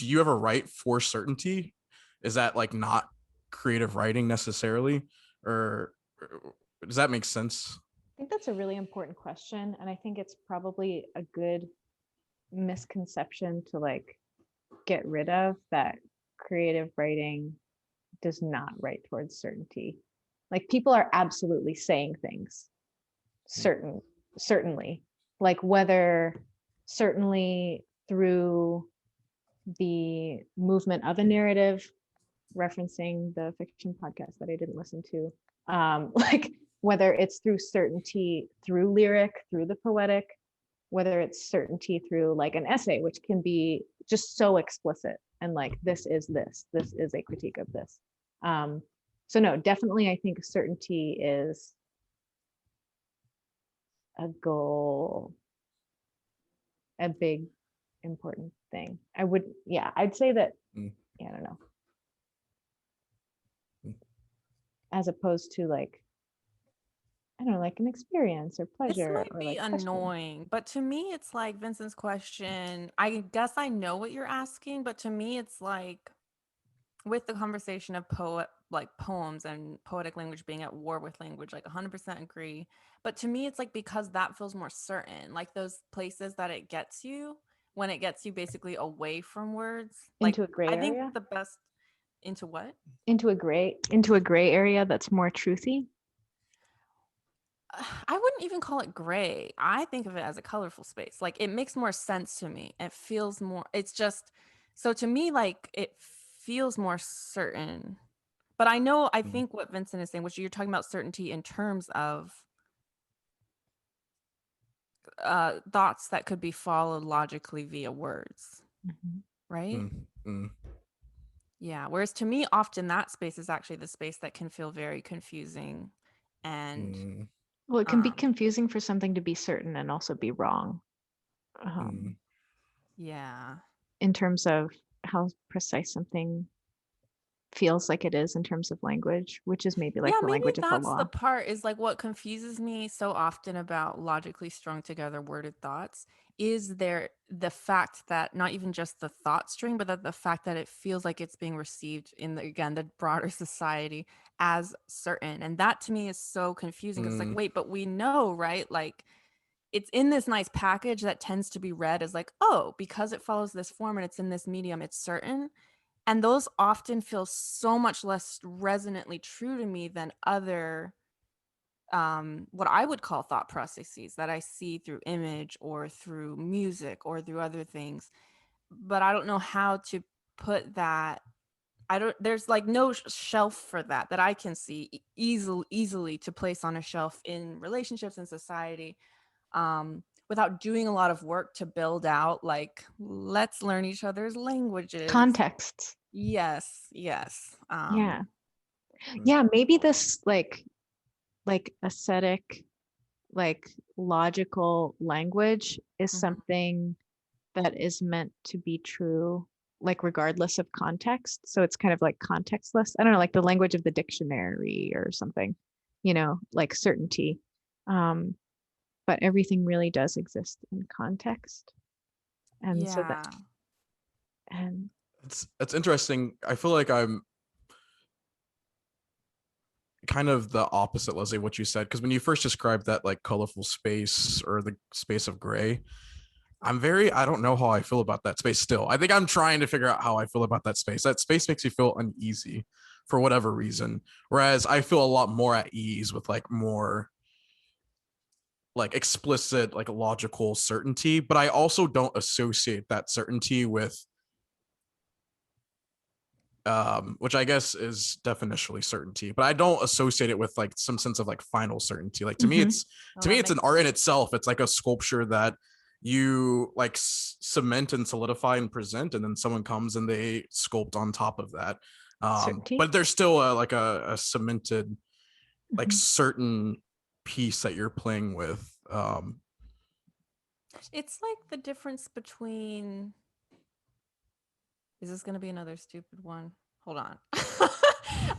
do you ever write for certainty? Is that like not creative writing necessarily, or does that make sense? I think that's a really important question, and I think it's probably a good misconception to like get rid of, that creative writing does not write towards certainty. Like people are absolutely saying things, certainly, like whether certainly through the movement of a narrative, referencing the fiction podcast that I didn't listen to, like whether it's through certainty through lyric, through the poetic, whether it's certainty through like an essay, which can be just so explicit and like this is a critique of this. So no, definitely I think certainty is a goal, a big important thing. I'd say that. Yeah, I don't know, as opposed to like, I don't know, like an experience or This pleasure might or be like question. annoying, but to me, it's like Vincent's question. I guess I know what you're asking, but to me, it's like with the conversation of like poems and poetic language being at war with language, like 100% agree. But to me, it's like because that feels more certain, like those places that it gets you when it gets you basically away from words. Like Into a gray I think area, the best into what? into a gray area that's more truthy. I wouldn't even call it gray. I think of it as a colorful space. Like it makes more sense to me. It feels more, it's just, so to me, like it feels more certain. But I know, I think what Vincent is saying, which you're talking about certainty in terms of thoughts that could be followed logically via words, right? Yeah. Whereas to me, often that space is actually the space that can feel very confusing and Well, it can be confusing for something to be certain and also be wrong, yeah. in terms of how precise something feels like it is in terms of language, which is maybe like Yeah, the maybe language of the that's the law. part is like what confuses me so often about logically strung together worded thoughts is there the fact that not even just the thought string, but that the fact that it feels like it's being received in the, again, the broader society as certain. And that to me is so confusing because like, wait, but we know, right? Like it's in this nice package that tends to be read as like, oh, because it follows this form and it's in this medium, it's certain. And those often feel so much less resonantly true to me than other what I would call thought processes that I see through image or through music or through other things. But I don't know how to put that. I don't, there's like no shelf for that I can see easily to place on a shelf in relationships and society, without doing a lot of work to build out like let's learn each other's languages. Contexts. Yes. Yeah. Yeah, maybe this like aesthetic, like logical language is Mhm. something that is meant to be true, like regardless of context. So it's kind of like contextless. I don't know, like the language of the dictionary or something, like certainty. Um, but everything really does exist in context. And so that, Yeah. and It's interesting. I feel like I'm kind of the opposite, Leslie, what you said, because when you first described that like colorful space or the space of gray, I don't know how I feel about that space still. I think I'm trying to figure out how I feel about that space. That space makes me feel uneasy for whatever reason. Whereas I feel a lot more at ease with like more like explicit, like logical certainty. But I also don't associate that certainty with which I guess is definitionally certainty, but I don't associate it with like some sense of like final certainty. Like to me, it's Oh, to me, that it's an makes art in sense. itself. It's like a sculpture that you like cement and solidify and present, and then someone comes and they sculpt on top of that. certainty. But there's still like a cemented, like Mhm. certain piece that you're playing with. It's like the difference between, is this going to be another stupid one? Hold on.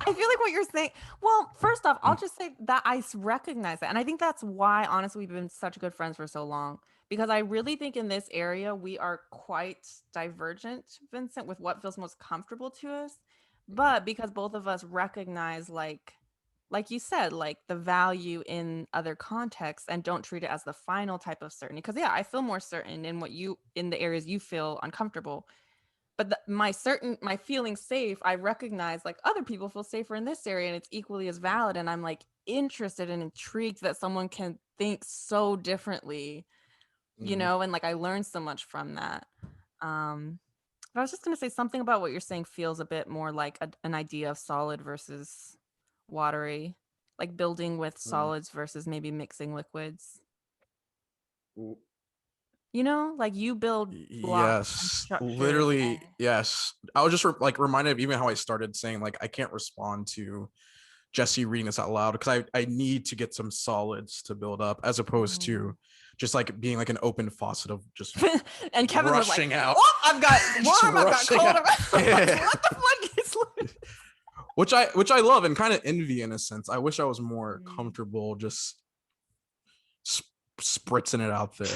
I feel like what you're saying. Well, first off, I'll just say that recognize that. And I think that's why, honestly, we've been such good friends for so long. Because I really think in this area, we are quite divergent, Vincent, with what feels most comfortable to us. But because both of us recognize, like you said, like the value in other contexts and don't treat it as the final type of certainty. Because, yeah, I feel more certain in the areas you feel uncomfortable, but my feeling safe, I recognize like other people feel safer in this area and it's equally as valid, and I'm like interested and intrigued that someone can think so differently, and like I learned so much from that. But I was just going to say something about what you're saying feels a bit more like an idea of solid versus watery, like building with solids versus maybe mixing liquids. Like you build blocks and Yes, structures. literally, yes. I was just like reminded of even how I started saying like I can't respond to Jessie reading this out loud because I need to get some solids to build up as opposed to just like being like an open faucet of just And Kevin was like, rushing out. "Oh, I've got Just warm, I've got rushing cold." out. Like, what the fuck is liquid? which I love and kind of envy in a sense. I wish I was more comfortable just spritzing it out there.